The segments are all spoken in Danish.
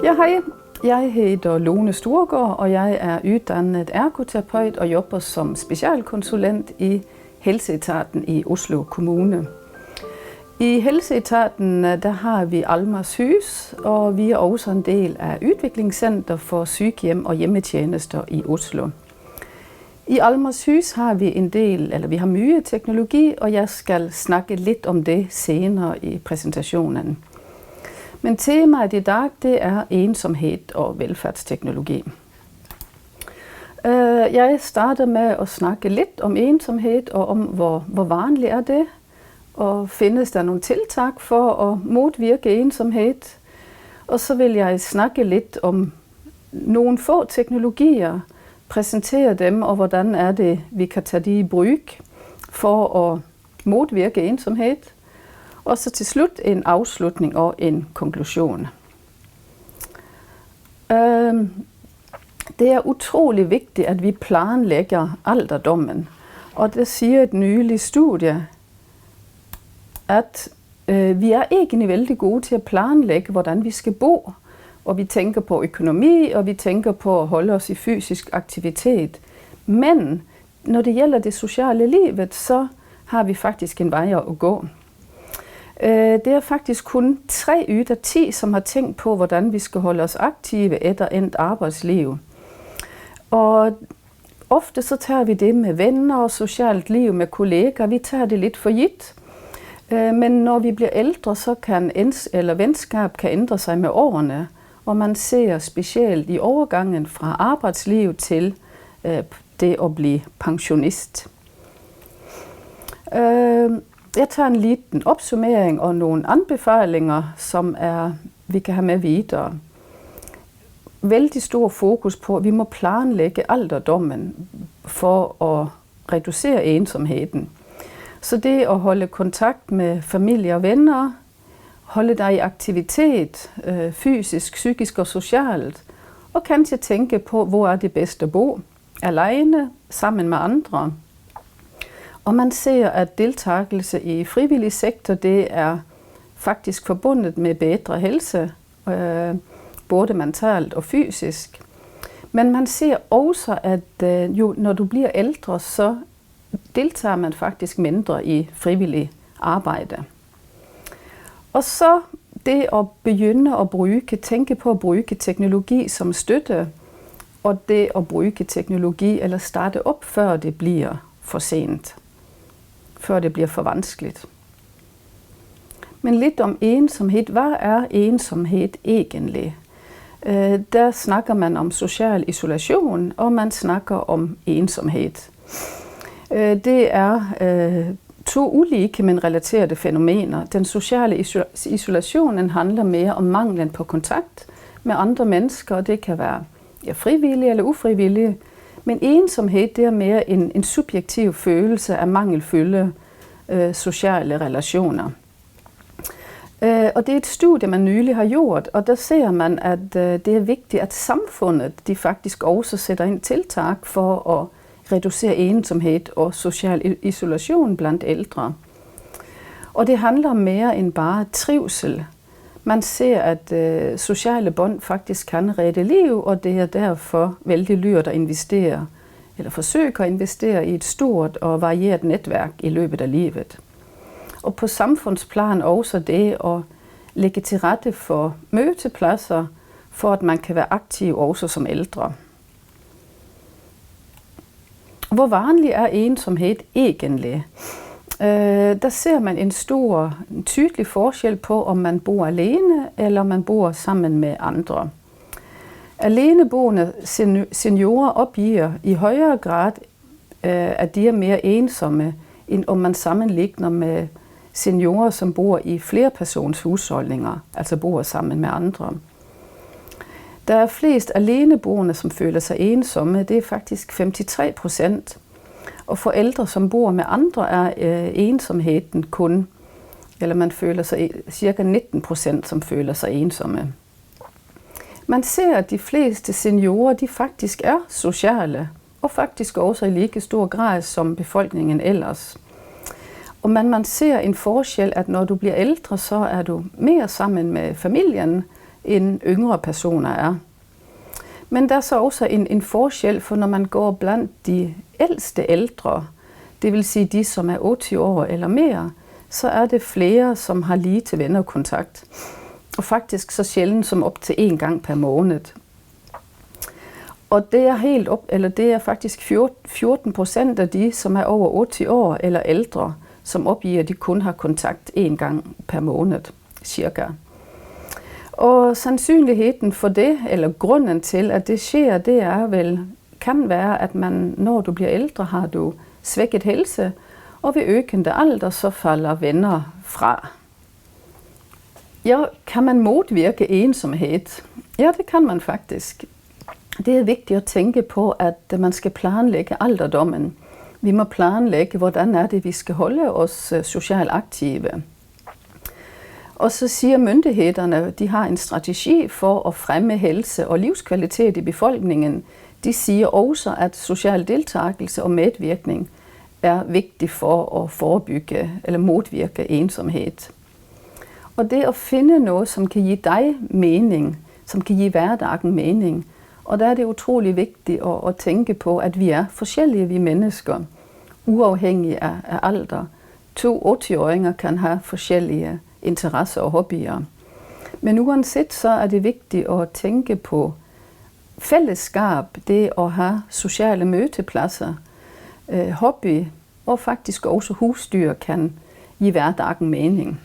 Ja, hej. Jeg hedder Lone Storgård, og jeg er uddannet ergoterapeut og jobber som specialkonsulent i Helseetaten i Oslo Kommune. I Helseetaten der har vi Almers Hus, og vi er også en del af Udviklingscenter for sygehjem og hjemmetjenester i Oslo. I Almers Hus har vi har mye teknologi, og jeg skal snakke lidt om det senere i præsentationen. Men temaet i dag, det er ensomhed og velfærdsteknologi. Jeg starter med at snakke lidt om ensomhed og om, hvor vanligt er det, og findes der nogle tiltag for at modvirke ensomhed. Og så vil jeg snakke lidt om nogle få teknologier, præsentere dem, og hvordan er det, vi kan tage de i brug for at modvirke ensomhed. Og så til slut en afslutning og en konklusion. Det er utrolig vigtigt, at vi planlægger alderdommen. Og det siger et nyligt studie, at vi er egentlig vældig gode til at planlægge, hvordan vi skal bo. Og vi tænker på økonomi, og vi tænker på at holde os i fysisk aktivitet. Men når det gælder det sociale livet, så har vi faktisk en vej at gå. Det er faktisk kun 3 ud af 10, som har tænkt på, hvordan vi skal holde os aktive efter endt arbejdsliv. Og ofte så tager vi det med venner og socialt liv med kolleger. Vi tager det lidt for givet. Men når vi bliver ældre, så kan venskab kan ændre sig med årene. Og man ser specielt i overgangen fra arbejdsliv til det at blive pensionist. Jeg tager en liten opsummering og nogle anbefalinger, som vi kan have med videre. Vældig stor fokus på, at vi må planlægge alderdommen for at reducere ensomheden. Så det at holde kontakt med familie og venner, holde dig i aktivitet, fysisk, psykisk og socialt, og kanskje tænke på, hvor er det bedst at bo, alene, sammen med andre. Og man ser, at deltagelse i frivillig sektor, det er faktisk forbundet med bedre helse, både mentalt og fysisk. Men man ser også, at når du bliver ældre, så deltager man faktisk mindre i frivillig arbejde. Og så det at begynde at tænke på at bruge teknologi som støtte, og det at bruge teknologi eller starte op, før det bliver for sent. Før det bliver for vanskeligt. Men lidt om ensomhed. Hvad er ensomhed egentlig? Der snakker man om social isolation, og man snakker om ensomhed. Det er 2 ulike, men relaterede fænomener. Den sociale isolationen handler mere om manglen på kontakt med andre mennesker, og det kan være frivillige eller ufrivillige. Men ensomhed, det er mere en subjektiv følelse af mangelfulde sociale relationer. Og det er et studie, man nylig har gjort, og der ser man, at det er vigtigt, at samfundet de faktisk også sætter ind tiltag for at reducere ensomhed og social isolation blandt ældre. Og det handler om mere end bare trivsel. Man ser, at sociale bånd faktisk kan redde liv, og det er derfor vældig dyrt at investere, eller forsøge at investere i et stort og varieret netværk i løbet af livet. Og på samfundsplan også det at lægge til rette for mødepladser, for at man kan være aktiv også som ældre. Hvor vanlig er ensomhed egentlig? Der ser man en tydelig forskel på, om man bor alene, eller om man bor sammen med andre. Aleneboende seniorer opgiver i højere grad, at de er mere ensomme, end om man sammenligner med seniorer, som bor i flerpersons husholdninger, altså bor sammen med andre. Der er flest aleneboende, som føler sig ensomme, det er faktisk 53%. Og for ældre, som bor med andre, er ensomheden man føler sig cirka 19%, som føler sig ensomme. Man ser, at de fleste seniorer, de faktisk er sociale, og faktisk også i lige stor grad som befolkningen ellers. Og man ser en forskel, at når du bliver ældre, så er du mere sammen med familien, end yngre personer er. Men der er så også en forskel, for når man går blandt de ældste ældre, det vil sige de, som er 80 år eller mere, så er det flere, som har lige til vennerkontakt. Og faktisk så sjældent som op til 1 gang per måned. Og det er det er faktisk 14% af de, som er over 80 år eller ældre, som opgiver, at de kun har kontakt 1 gang per måned, cirka. Og sandsynligheden for det, eller grunden til, at det sker, det er vel, kan være, at når du bliver ældre, har du svækket helse, og ved økende alder, så falder venner fra. Ja, kan man modvirke ensomhed? Ja, det kan man faktisk. Det er vigtigt at tænke på, at man skal planlægge alderdommen. Vi må planlægge, hvordan er det, vi skal holde os socialt aktive. Og så siger myndighederne, de har en strategi for at fremme helse og livskvalitet i befolkningen. De siger også, at social deltagelse og medvirkning er vigtigt for at forebygge eller modvirke ensomhed. Og det at finde noget, som kan give dig mening, som kan give hverdagen mening. Og der er det utrolig vigtigt at tænke på, at vi er forskellige, vi mennesker, uafhængige af alder. 2 80-åringer kan have forskellige interesser og hobbyer. Men uanset så er det vigtigt at tænke på fællesskab, det at have sociale mødepladser, hobby og faktisk også husdyr kan give hverdagen mening.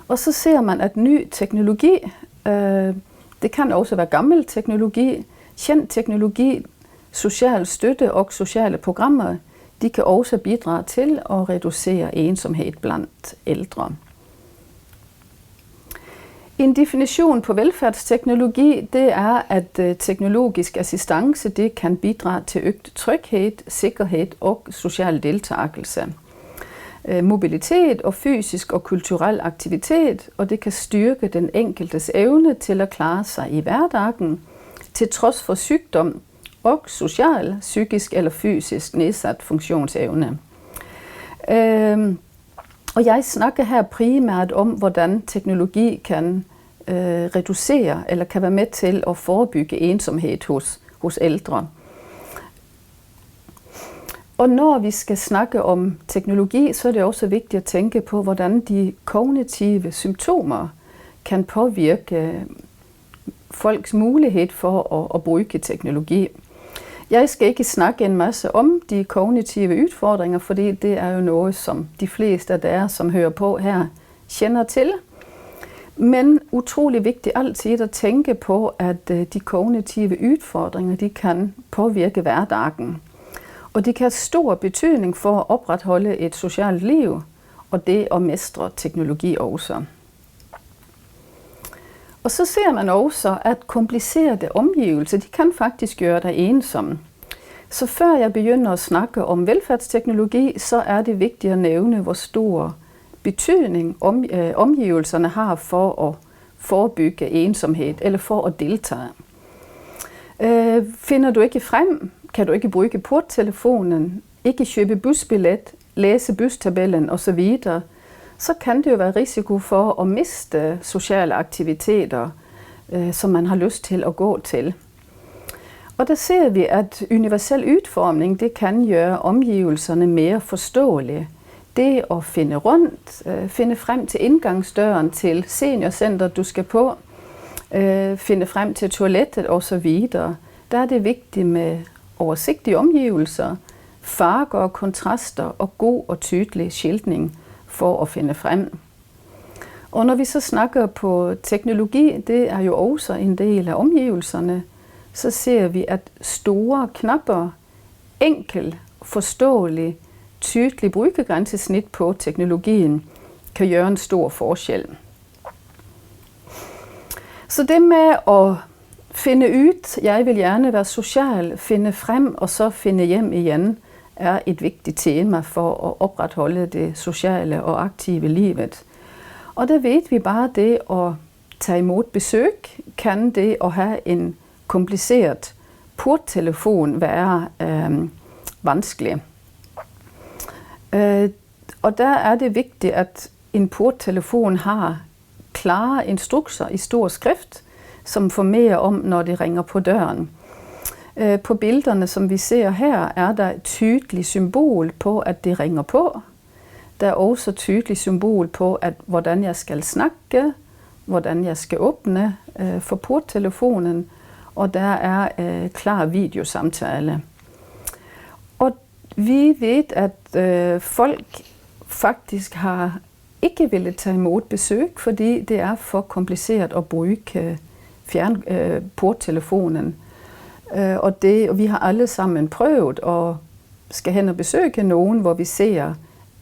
Og så ser man, at ny teknologi, det kan også være gammel teknologi, kendt teknologi, social støtte og sociale programmer, de kan også bidrage til at reducere ensomhed blandt ældre. En definition på velfærdsteknologi, det er, at teknologisk assistance det kan bidrage til øget tryghed, sikkerhed og social deltagelse. Mobilitet og fysisk og kulturel aktivitet, og det kan styrke den enkeltes evne til at klare sig i hverdagen, til trods for sygdom og social, psykisk eller fysisk nedsat funktionsevne. Og jeg snakker her primært om, hvordan teknologi kan reducere eller kan være med til at forebygge ensomhed hos ældre. Og når vi skal snakke om teknologi, så er det også vigtigt at tænke på, hvordan de kognitive symptomer kan påvirke folks mulighed for at bruge teknologi. Jeg skal ikke snakke en masse om de kognitive udfordringer, fordi det er jo noget, som de fleste af jer, som hører på her, kender til. Men utrolig vigtigt altid at tænke på, at de kognitive udfordringer, de kan påvirke hverdagen. Og de kan have stor betydning for at opretholde et socialt liv, og det at mestre teknologi også. Og så ser man også, at komplicerede omgivelser, de kan faktisk gøre dig ensom. Så før jeg begynder at snakke om velfærdsteknologi, så er det vigtigt at nævne, hvor stor betydning omgivelserne har for at forebygge ensomhed eller for at deltage. Finder du ikke frem, kan du ikke bruge porttelefonen, ikke købe busbillet, læse bustabellen osv., så kan det jo være risiko for at miste sociale aktiviteter, som man har lyst til at gå til. Og der ser vi, at universel udformning, det kan gøre omgivelserne mere forståelige. Det at finde rundt, finde frem til indgangsdøren til seniorcenter, du skal på, finde frem til toilettet osv., der er det vigtigt med oversigtige omgivelser, farver og kontraster og god og tydelig skiltning for at finde frem. Og når vi så snakker på teknologi, det er jo også en del af omgivelserne, så ser vi, at store knapper, enkel, forståelig, tydelig brugergrænsesnit på teknologien kan gøre en stor forskel. Så det med at finde ud, jeg vil gerne være social, finde frem og så finde hjem igen, er et vigtigt tema for at opretholde det sociale og aktive livet. Og der ved vi bare det at tage imod besøg, kan det at have en kompliceret porttelefon være vanskelig. Og der er det vigtigt, at en porttelefon har klare instrukser i stor skrift, som får mere om, når det ringer på døren. På billederne, som vi ser her, er der et tydeligt symbol på, at det ringer på. Der er også et tydeligt symbol på, hvordan jeg skal snakke, hvordan jeg skal åbne for porttelefonen, og der er klar videosamtale. Og vi ved, at folk faktisk har ikke ville tage imod besøg, fordi det er for kompliceret at bruge porttelefonen. Og vi har alle sammen prøvet at skal hen og besøge nogen, hvor vi ser,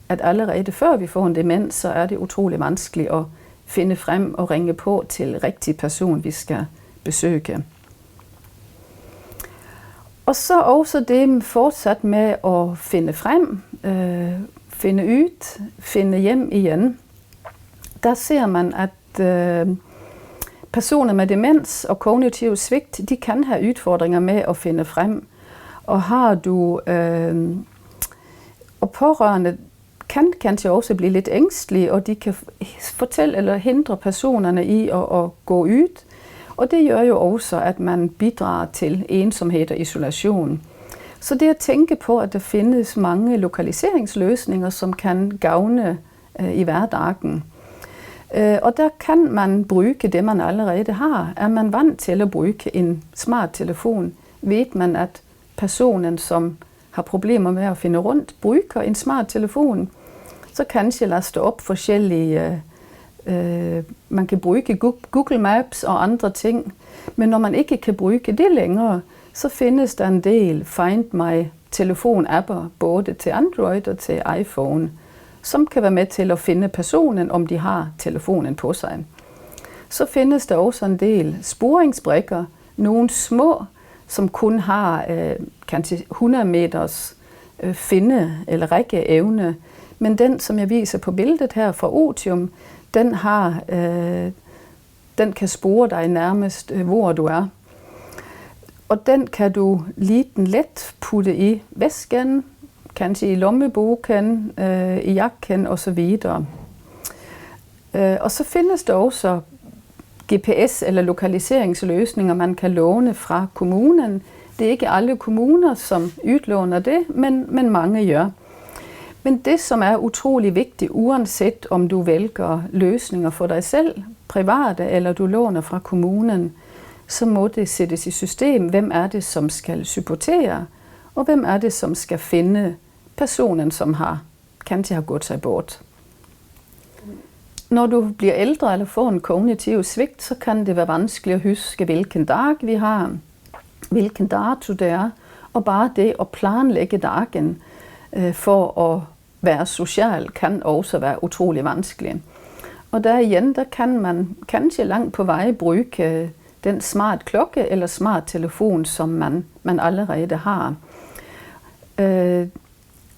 at allerede før vi får en demens, så er det utrolig vanskeligt at finde frem og ringe på til rigtig person, vi skal besøge. Og så også det fortsat med at finde frem, finde ud, finde hjem igen. Der ser man, at personer med demens og kognitiv svigt, de kan have udfordringer med at finde frem. Og har du og pårørende kan kanskje også blive lidt ængstelige, og de kan fortælle eller hindre personerne i at gå ud. Og det gør jo også, at man bidrager til ensomhed og isolation. Så det at tænke på, at der findes mange lokaliseringsløsninger, som kan gavne i hverdagen. Og der kan man bruge det, man allerede har. Er man vant til at bruge en smart telefon, ved man, at personen, som har problemer med at finde rundt, bruger en smart telefon, så kanskje laste op forskellige. Man kan bruge Google Maps og andre ting, men når man ikke kan bruge det længere, så findes der en del Find My telefon-apper, både til Android og til iPhone, som kan være med til at finde personen, om de har telefonen på sig. Så findes der også en del sporingsbrikker, nogle små, som kun har kanskje 100 meters finde- eller rækkeevne, men den, som jeg viser på billedet her fra Otium, den kan spore dig nærmest, hvor du er. Og den kan du let putte i væsken, kanskje i lommeboken, i jakken osv. Og så findes der også GPS- eller lokaliseringsløsninger, man kan låne fra kommunen. Det er ikke alle kommuner, som udlåner det, men mange gør. Men det, som er utrolig vigtigt, uanset om du vælger løsninger for dig selv, private, eller du låner fra kommunen, så må det sættes i system, hvem er det, som skal supportere, og hvem er det, som skal finde personen, som kanskje har gået sig bort. Når du bliver ældre eller får en kognitiv svigt, så kan det være vanskeligt at huske, hvilken dag vi har, hvilken dato det er, og bare det at planlægge dagen for at være social kan også være utrolig vanskeligt. Og der kan man kanskje langt på vej bruge den smart klokke eller smart telefon, som man allerede har.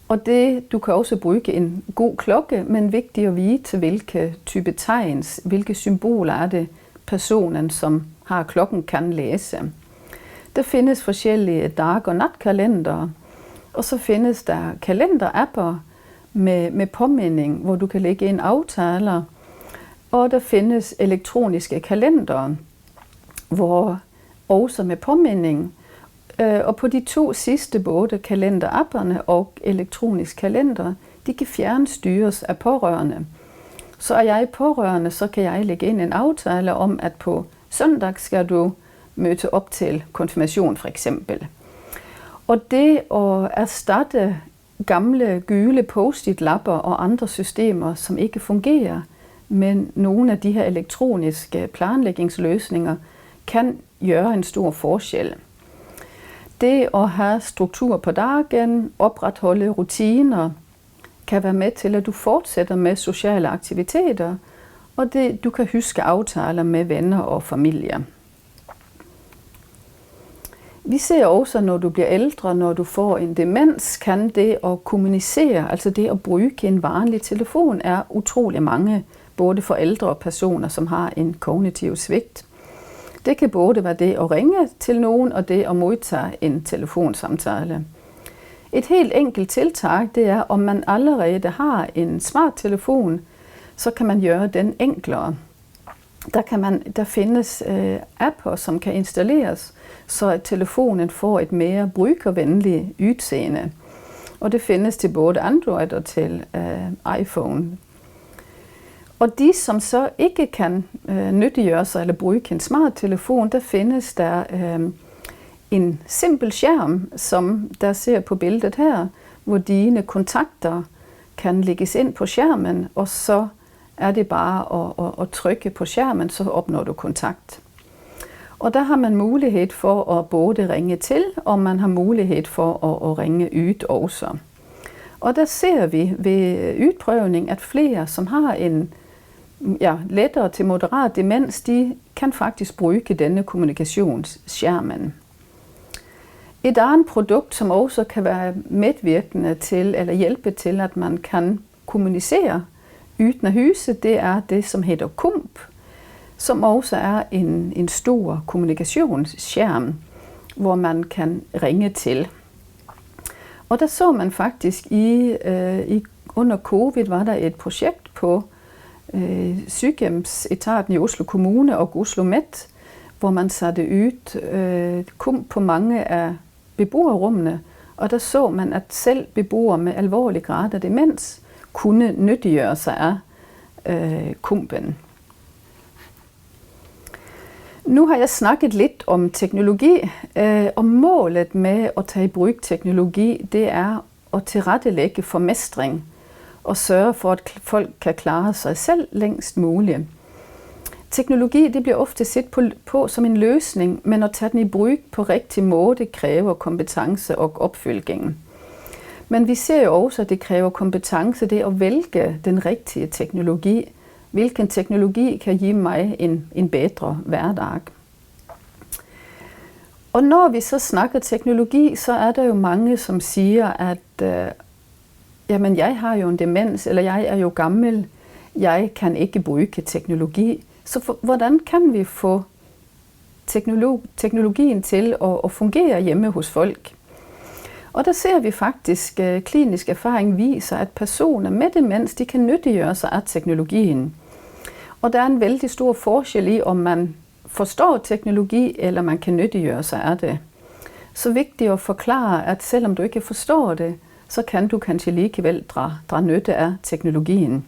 Og du kan også bruge en god klokke, men vigtigt at vide, hvilke type tegns, hvilke symboler er det personen, som har klokken, kan læse. Der findes forskellige dag- og natkalendere, og så findes der kalenderapper med påminding, hvor du kan lægge ind aftaler. Og der findes elektroniske kalendere, hvor også med påminding. Og på de 2 sidste, både kalenderapperne og elektronisk kalender, de kan fjernstyres af pårørende. Så er jeg pårørende, så kan jeg lægge ind en aftale om, at på søndag skal du møde op til konfirmation for eksempel. Og det at erstatte gamle gule post-it-lapper og andre systemer, som ikke fungerer, men nogle af de her elektroniske planlægningsløsninger kan gøre en stor forskel. Det at have struktur på dagen, opretholde rutiner, kan være med til, at du fortsætter med sociale aktiviteter, og du kan huske aftaler med venner og familie. Vi ser også, når du bliver ældre, når du får en demens, kan det at kommunicere, altså det at bruge en vanlig telefon, er utrolig mange, både for ældre og personer, som har en kognitiv svigt. Det kan både være det at ringe til nogen, og det at modtage en telefonsamtale. Et helt enkelt tiltag, det er, om man allerede har en smart telefon, så kan man gøre den enklere. der findes apper, som kan installeres, så telefonen får et mere brugervenligt udseende. Og det findes til både Android og til iPhone. Og de, som så ikke kan nyttiggøre sig eller bruge en smarttelefon, der findes der en simpel skærm, som der ser på billedet her, hvor dine kontakter kan lægges ind på skærmen, og så er det bare at trykke på skærmen, så opnår du kontakt. Og der har man mulighed for at både ringe til, og man har mulighed for at ringe ud også. Og der ser vi ved udprøvning, at flere, som har en lettere til moderat demens, de kan faktisk bruge denne kommunikationsskærmen. Et andet produkt, som også kan være medvirkende til eller hjælpe til, at man kan kommunicere uden af huset, det er det, som hedder KUMP, som også er en stor kommunikationsskærm, hvor man kan ringe til. Og der så man faktisk under covid, var der et projekt på sygehjemsetaten i Oslo Kommune og Oslo Met, hvor man satte ud KUMP på mange af beboerrummene, og der så man, at selv beboere med alvorlig grad af demens kunne nyttiggøre sig af KUMPen. Nu har jeg snakket lidt om teknologi, og målet med at tage i brug teknologi, det er at tilrettelægge for mestring og sørge for, at folk kan klare sig selv længst muligt. Teknologi det bliver ofte set på som en løsning, men at tage den i brug på rigtig måde kræver kompetence og opfølgning. Men vi ser jo også, at det kræver kompetence, det at vælge den rigtige teknologi. Hvilken teknologi kan give mig en bedre hverdag? Og når vi så snakker teknologi, så er der jo mange, som siger, at jamen, jeg har jo en demens, eller jeg er jo gammel, jeg kan ikke bruge teknologi. Så hvordan kan vi få teknologien til at fungere hjemme hos folk? Og der ser vi faktisk, at klinisk erfaring viser, at personer med demens, de kan nyttiggøre sig af teknologien. Og der er en vældig stor forskel i, om man forstår teknologi, eller man kan nyttiggøre sig af det. Så vigtigt at forklare, at selvom du ikke forstår det, så kan du kanskje alligevel drage nytte af teknologien.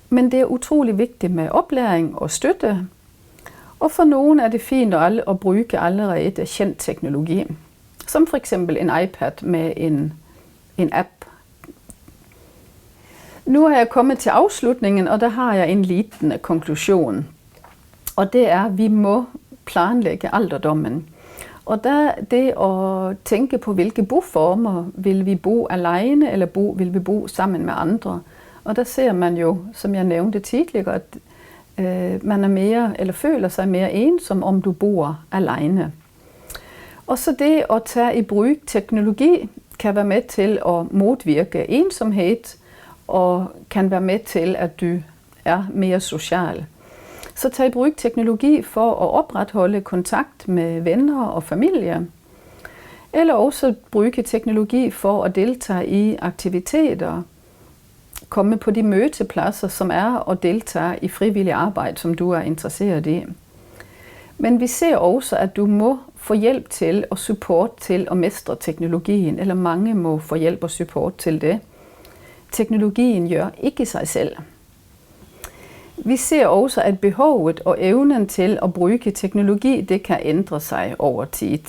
Men det er utrolig vigtigt med oplæring og støtte. Og for nogen er det fint at bruge allerede kendt teknologi. Som for eksempel en iPad med en app. Nu er jeg kommet til afslutningen, og der har jeg en liten konklusion. Og det er, at vi må planlægge alderdommen. Og det at tænke på, hvilke boformer vil vi bo alene, eller vil vi bo sammen med andre. Og der ser man jo, som jeg nævnte tidligere, at man er mere, eller føler sig mere ensom, om du bor alene. Og så det at tage i brug teknologi kan være med til at modvirke ensomhed, og kan være med til, at du er mere social. Så tag i brug teknologi for at opretholde kontakt med venner og familie. Eller også bruge teknologi for at deltage i aktiviteter. Komme på de mødepladser, som er at deltage i frivillig arbejde, som du er interesseret i. Men vi ser også, at du må få hjælp til og support til at mestre teknologien, eller mange må få hjælp og support til det. Teknologien gør ikke sig selv. Vi ser også, at behovet og evnen til at bruge teknologi, det kan ændre sig over tid.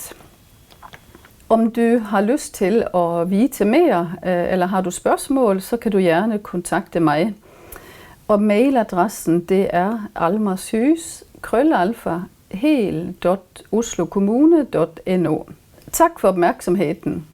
Om du har lyst til at vide mere, eller har du spørgsmål, så kan du gerne kontakte mig. Og mailadressen, det er almarshus@hel.oslokommune.no. Tak for opmærksomheden.